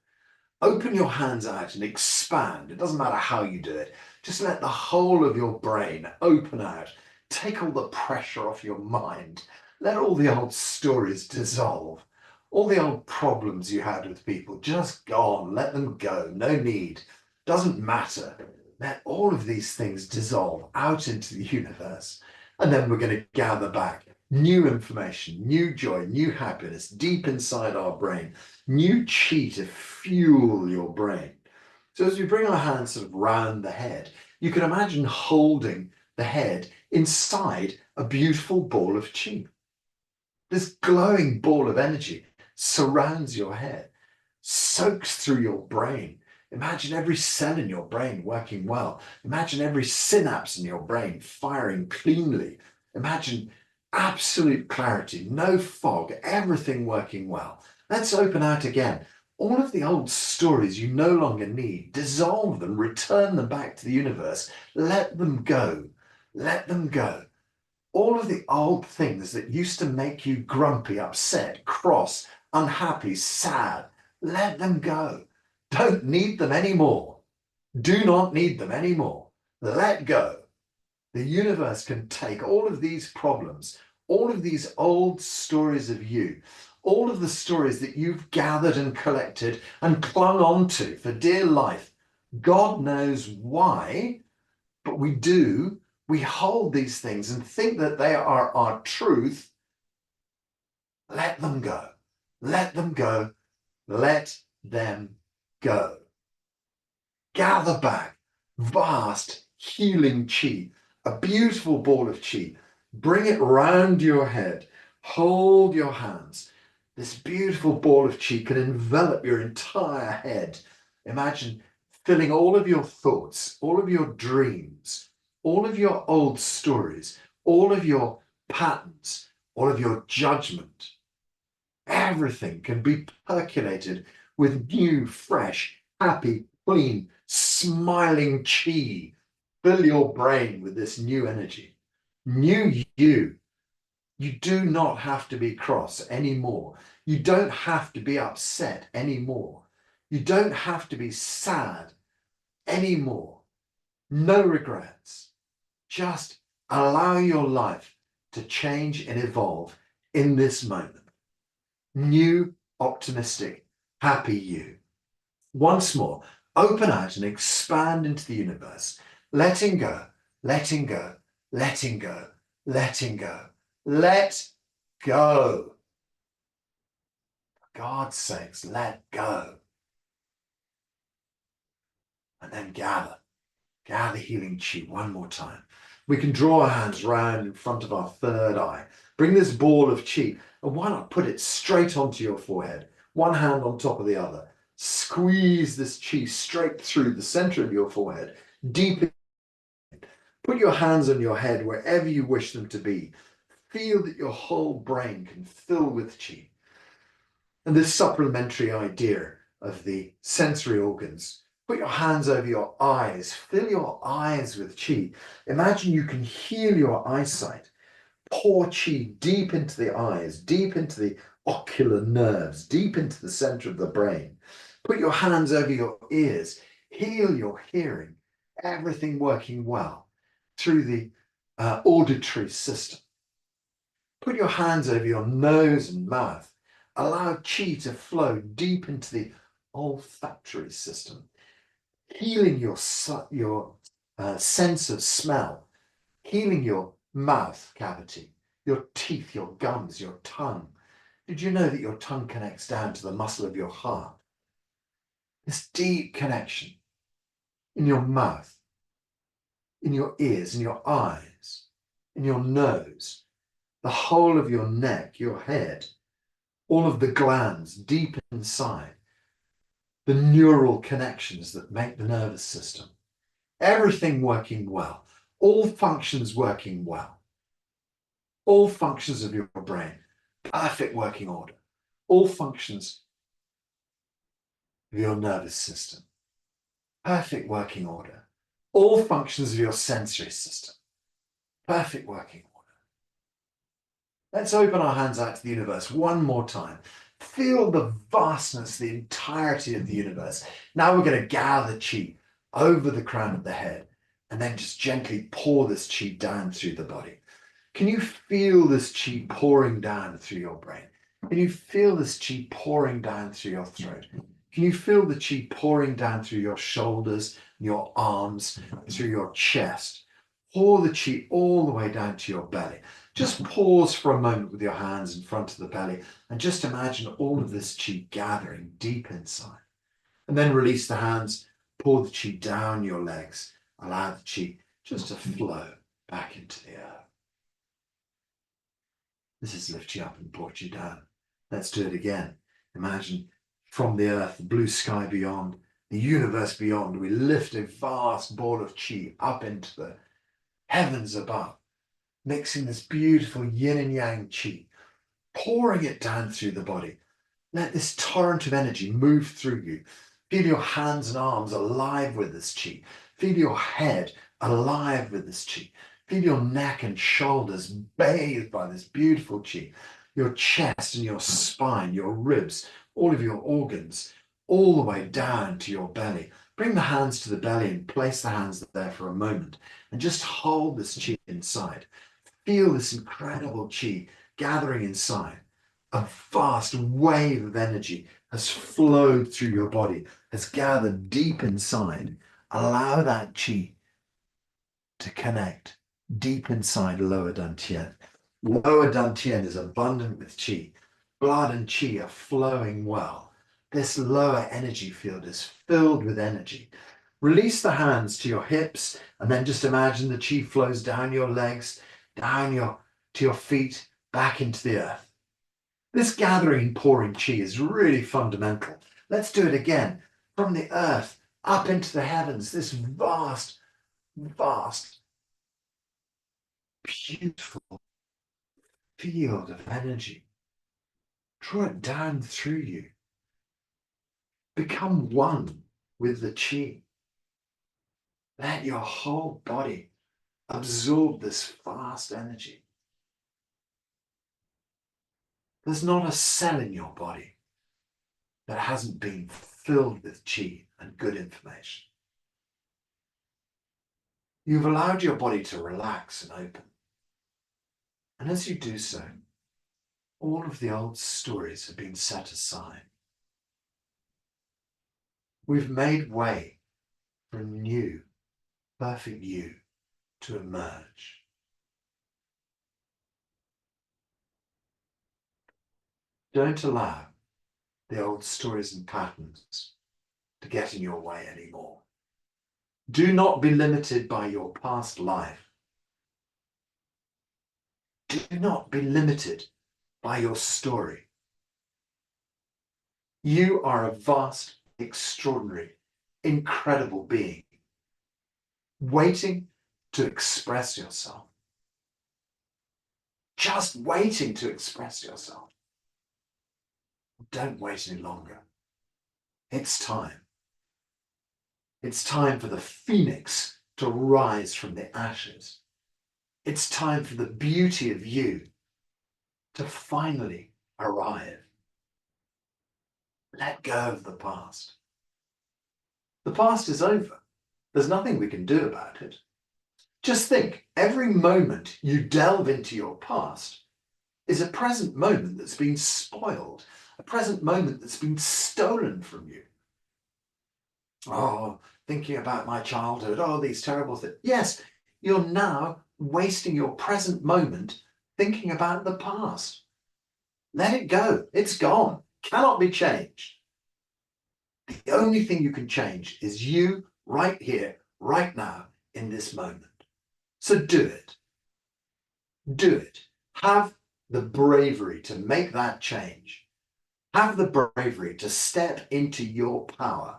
Open your hands out and expand. It doesn't matter how you do it. Just let the whole of your brain open out. Take all the pressure off your mind. Let all the old stories dissolve. All the old problems you had with people, just gone. Let them go. No need. Doesn't matter. Let all of these things dissolve out into the universe. And then we're going to gather back new information, new joy, new happiness deep inside our brain, new chi to fuel your brain. So as we bring our hands sort of round the head, you can imagine holding the head inside a beautiful ball of chi. This glowing ball of energy surrounds your head, soaks through your brain. Imagine every cell in your brain working well. Imagine every synapse in your brain firing cleanly. Imagine absolute clarity, no fog, everything working well. Let's open out again. All of the old stories you no longer need, dissolve them, return them back to the universe. Let them go. Let them go. All of the old things that used to make you grumpy, upset, cross, unhappy, sad, let them go. Don't need them anymore. Do not need them anymore. Let go. The universe can take all of these problems, all of these old stories of you, all of the stories that you've gathered and collected and clung on to for dear life. God knows why, but we do. We hold these things and think that they are our truth. Let them go. Let them go. Let them go. Gather back vast healing chi, a beautiful ball of chi. Bring it round your head. Hold your hands. This beautiful ball of chi can envelop your entire head. Imagine filling all of your thoughts, all of your dreams, all of your old stories, all of your patterns, all of your judgment. Everything can be percolated with new, fresh, happy, clean, smiling chi. Fill your brain with this new energy. New you. You do not have to be cross anymore. You don't have to be upset anymore. You don't have to be sad anymore. No regrets. Just allow your life to change and evolve in this moment. New, optimistic, happy you. Once more, open out and expand into the universe, letting go, letting go, letting go, letting go. Let go. For God's sakes, let go. And then gather healing chi one more time. We can draw our hands round in front of our third eye. Bring this ball of chi, and why not put it straight onto your forehead? one hand on top of the other. Squeeze this chi straight through the center of your forehead, deep in. Put your hands on your head wherever you wish them to be. Feel that your whole brain can fill with chi. And this supplementary idea of the sensory organs. Put your hands over your eyes. Fill your eyes with chi. Imagine you can heal your eyesight. Pour chi deep into the eyes, deep into the ocular nerves, deep into the center of the brain. Put your hands over your ears. Heal your hearing. Everything working well through the auditory system. Put your hands over your nose and mouth. Allow chi to flow deep into the olfactory system, healing your sense of smell, healing your mouth cavity, your teeth, your gums, your tongue. Did you know that your tongue connects down to the muscle of your heart? This deep connection in your mouth, in your ears, in your eyes, in your nose, the whole of your neck, your head, all of the glands deep inside, the neural connections that make the nervous system, everything working well, all functions working well, all functions of your brain, perfect working order, all functions of your nervous system, perfect working order, all functions of your sensory system, perfect working order. Let's open our hands out to the universe one more time. Feel the vastness, the entirety of the universe. Now we're going to gather chi over the crown of the head and then just gently pour this chi down through the body. Can you feel this chi pouring down through your brain? Can you feel this chi pouring down through your throat? Can you feel the chi pouring down through your shoulders, your arms, through your chest? Pour the chi all the way down to your belly. Just pause for a moment with your hands in front of the belly and just imagine all of this chi gathering deep inside. And then release the hands, pour the chi down your legs, allow the chi just to flow back into the earth. This is lift you up and pour you down. Let's do it again. Imagine from the earth, the blue sky beyond, the universe beyond, we lift a vast ball of chi up into the heavens above, mixing this beautiful yin and yang chi, pouring it down through the body. Let this torrent of energy move through you. Feel your hands and arms alive with this chi. Feel your head alive with this chi. Feel your neck and shoulders bathed by this beautiful chi. Your chest and your spine, your ribs, all of your organs, all the way down to your belly. Bring the hands to the belly and place the hands there for a moment and just hold this chi inside. Feel this incredible chi gathering inside. A vast wave of energy has flowed through your body, has gathered deep inside. Allow that chi to connect deep inside lower dantian. Lower dantian is abundant with chi. Blood and chi are flowing well. This lower energy field is filled with energy. Release the hands to your hips and then just imagine the chi flows down your legs, down to your feet, back into the earth. This gathering and pouring chi is really fundamental. Let's do it again. From the earth up into the heavens, this vast, vast, beautiful field of energy. Draw it down through you. Become one with the chi. Let your whole body absorb this vast energy. There's not a cell in your body that hasn't been filled with chi and good information. You've allowed your body to relax and open. And as you do so, all of the old stories have been set aside. We've made way for a new, perfect you to emerge. Don't allow the old stories and patterns to get in your way anymore. Do not be limited by your past life. Do not be limited by your story. You are a vast, extraordinary, incredible being, waiting to express yourself. Just waiting to express yourself. Don't wait any longer. It's time. It's time for the phoenix to rise from the ashes. It's time for the beauty of you to finally arrive. Let go of the past. The past is over. There's nothing we can do about it. Just think, every moment you delve into your past is a present moment that's been spoiled, a present moment that's been stolen from you. Oh, thinking about my childhood, oh, these terrible things. Yes, you're now wasting your present moment thinking about the past. Let it go. It's gone. Cannot be changed. The only thing you can change is you right here, right now, in this moment. So do it. Do it. Have the bravery to make that change. Have the bravery to step into your power.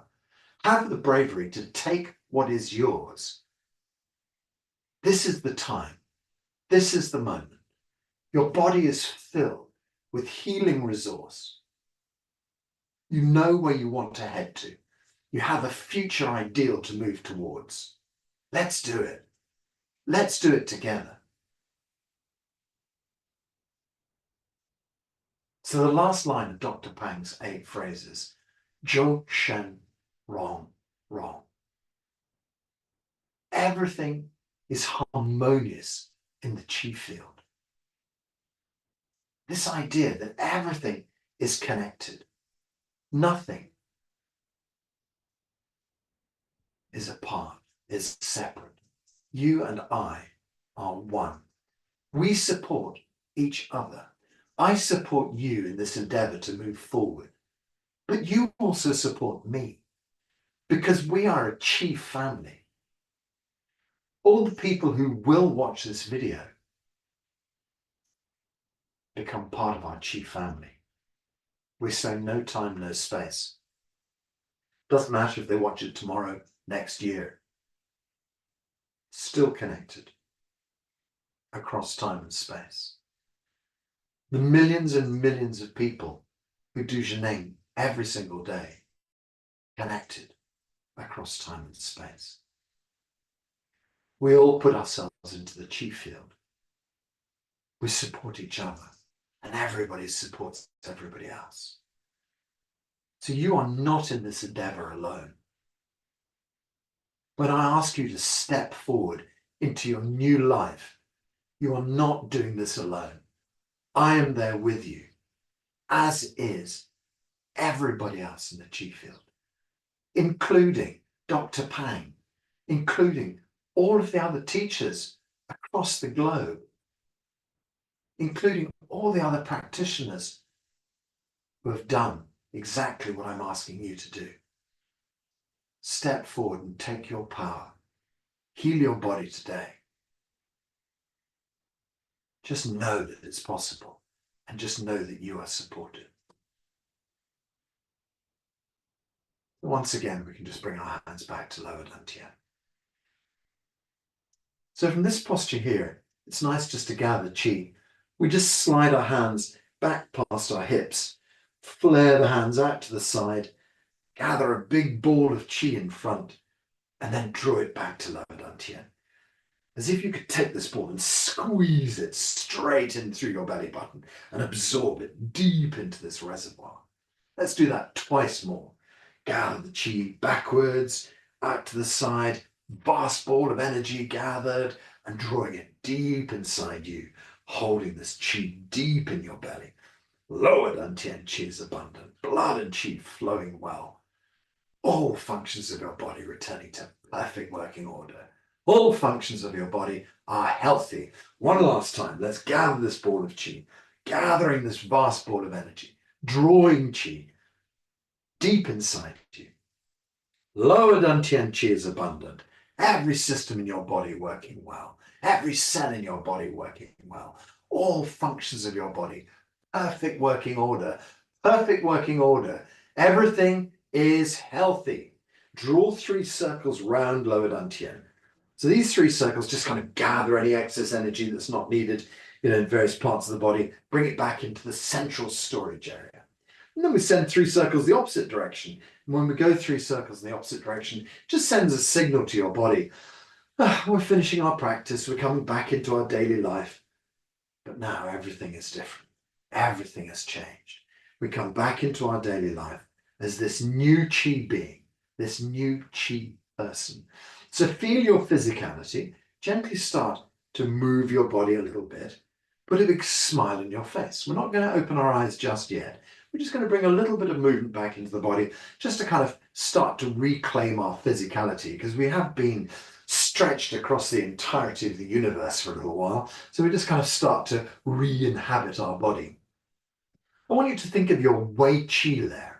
Have the bravery to take what is yours. This is the time. This is the moment. Your body is filled with healing resource. You know where you want to head to. You have a future ideal to move towards. Let's do it. Let's do it together. So the last line of Dr. Pang's 8 phrases, Zhou Shen, wrong, wrong. Everything is harmonious in the Qi field. This idea that everything is connected, nothing is apart, is separate. You and I are one. We support each other. I support you in this endeavor to move forward, but you also support me because we are a Qi family. All the people who will watch this video become part of our Qi family. We say no time, no space. Doesn't matter if they watch it tomorrow, next year. Still connected across time and space. The millions and millions of people who do Zhening every single day, connected across time and space. We all put ourselves into the Qi field. We support each other, and everybody supports everybody else. So you are not in this endeavor alone. When I ask you to step forward into your new life, you are not doing this alone. I am there with you, as is everybody else in the Qi field, including Dr. Pang, including all of the other teachers across the globe, including all the other practitioners who have done exactly what I'm asking you to do. Step forward and take your power. Heal your body today. Just know that it's possible, and just know that you are supported. Once again, we can just bring our hands back to lower dantian. So from this posture here, it's nice just to gather Qi. We just slide our hands back past our hips, flare the hands out to the side, gather a big ball of Qi in front, and then draw it back to lower dantian. As if you could take this ball and squeeze it straight in through your belly button and absorb it deep into this reservoir. Let's do that twice more. Gather the Qi backwards, out to the side, vast ball of energy gathered and drawing it deep inside you, holding this Qi deep in your belly. Lower dantian Qi is abundant, blood and Qi flowing well. All functions of your body returning to perfect working order. All functions of your body are healthy. One last time, let's gather this ball of Qi, gathering this vast ball of energy, drawing Qi deep inside you. Lower dantian Qi is abundant. Every system in your body working well. Every cell in your body working well. All functions of your body, perfect working order. Perfect working order. Everything is healthy. Draw 3 circles round lower dantian. So these 3 circles just kind of gather any excess energy that's not needed, in various parts of the body, bring it back into the central storage area. And then we send 3 circles the opposite direction. And when we go 3 circles in the opposite direction, it just sends a signal to your body. We're finishing our practice, we're coming back into our daily life. But now everything is different. Everything has changed. We come back into our daily life as this new chi being, this new chi person. So feel your physicality, gently start to move your body a little bit, put a big smile on your face. We're not going to open our eyes just yet. We're just going to bring a little bit of movement back into the body, just to kind of start to reclaim our physicality, because we have been stretched across the entirety of the universe for a little while. So we just kind of start to re-inhabit our body. I want you to think of your Wei Qi layer.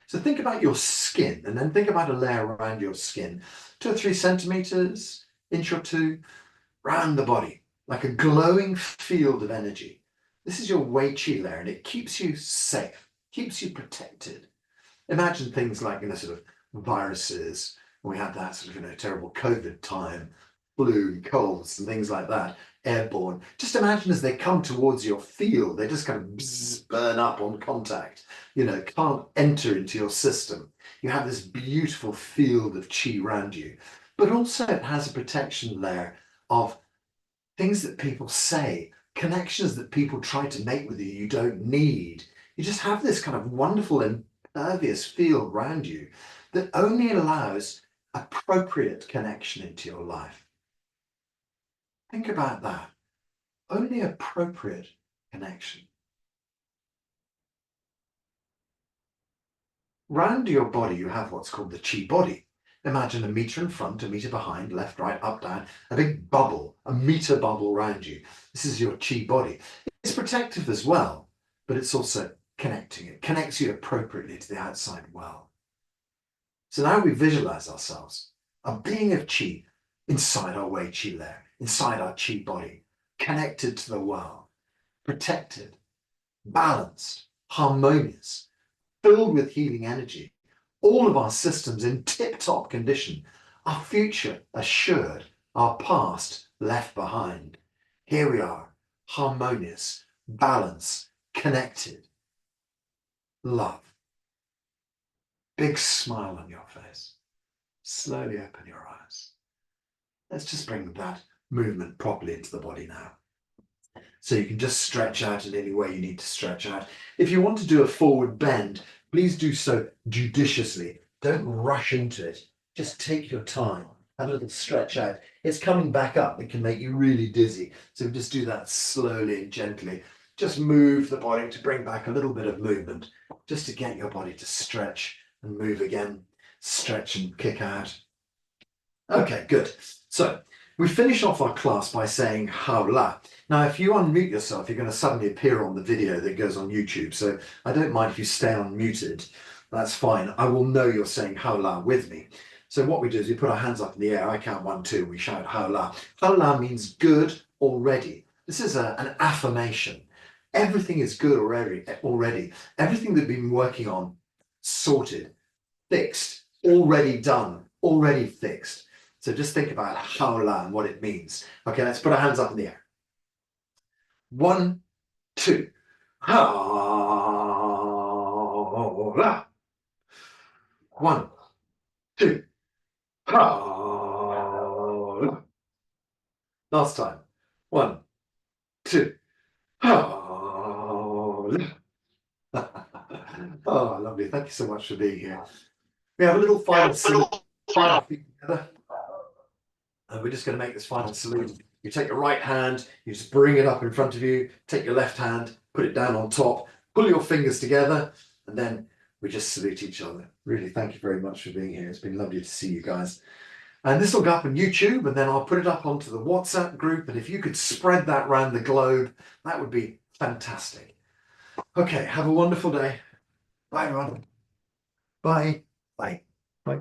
So think about your skin, and then think about a layer around your skin, 2 or 3 centimeters, inch or 2, around the body, like a glowing field of energy. This is your Wei Qi layer, and it keeps you safe, keeps you protected. Imagine things like, sort of viruses. We had that sort of, terrible COVID time, flu and colds and things like that, airborne. Just imagine as they come towards your field, they just kind of burn up on contact, can't enter into your system. You have this beautiful field of chi around you, but also it has a protection layer of things that people say, connections that people try to make with you don't need. You just have this kind of wonderful impervious field around you that only allows appropriate connection into your life. Think about that. Only appropriate connection. Round your body, you have what's called the chi body. Imagine a meter in front, a meter behind, left, right, up, down, a big bubble, a meter bubble around you. This is your chi body. It's protective as well, but it's also connecting. It connects you appropriately to the outside world. So now we visualize ourselves, a being of chi inside our Wei Qi layer, inside our chi body, connected to the world, protected, balanced, harmonious, filled with healing energy, all of our systems in tip-top condition, our future assured, our past left behind. Here we are, harmonious, balanced, connected, love. Big smile on your face. Slowly open your eyes. Let's just bring that movement properly into the body now. So you can just stretch out in any way you need to stretch out. If you want to do a forward bend, please do so judiciously. Don't rush into it. Just take your time. Have a little stretch out. It's coming back up. It can make you really dizzy. So just do that slowly and gently. Just move the body to bring back a little bit of movement, just to get your body to stretch and move again. Stretch and kick out. Okay, good. So we finish off our class by saying hao la. Now, if you unmute yourself, you're going to suddenly appear on the video that goes on YouTube. So I don't mind if you stay unmuted. That's fine. I will know you're saying hao la with me. So what we do is we put our hands up in the air. I count 1, 2. We shout hao la. Hao la means good already. This is an affirmation. Everything is good already. Everything that we've been working on, sorted, fixed, already done, already fixed. So just think about hao la and what it means. Okay, let's put our hands up in the air. 1, 2. Hao la. 1, 2. Hao la. Last time. 1, 2. Hao la. Oh, lovely. Thank you so much for being here. We have a little final salute together. And we're just going to make this final salute. You take your right hand, you just bring it up in front of you, take your left hand, put it down on top, pull your fingers together, and then we just salute each other. Really, thank you very much for being here. It's been lovely to see you guys. And this will go up on YouTube, and then I'll put it up onto the WhatsApp group. And if you could spread that around the globe, that would be fantastic. Okay, have a wonderful day. Bye, everyone. Bye. Bye. Bye.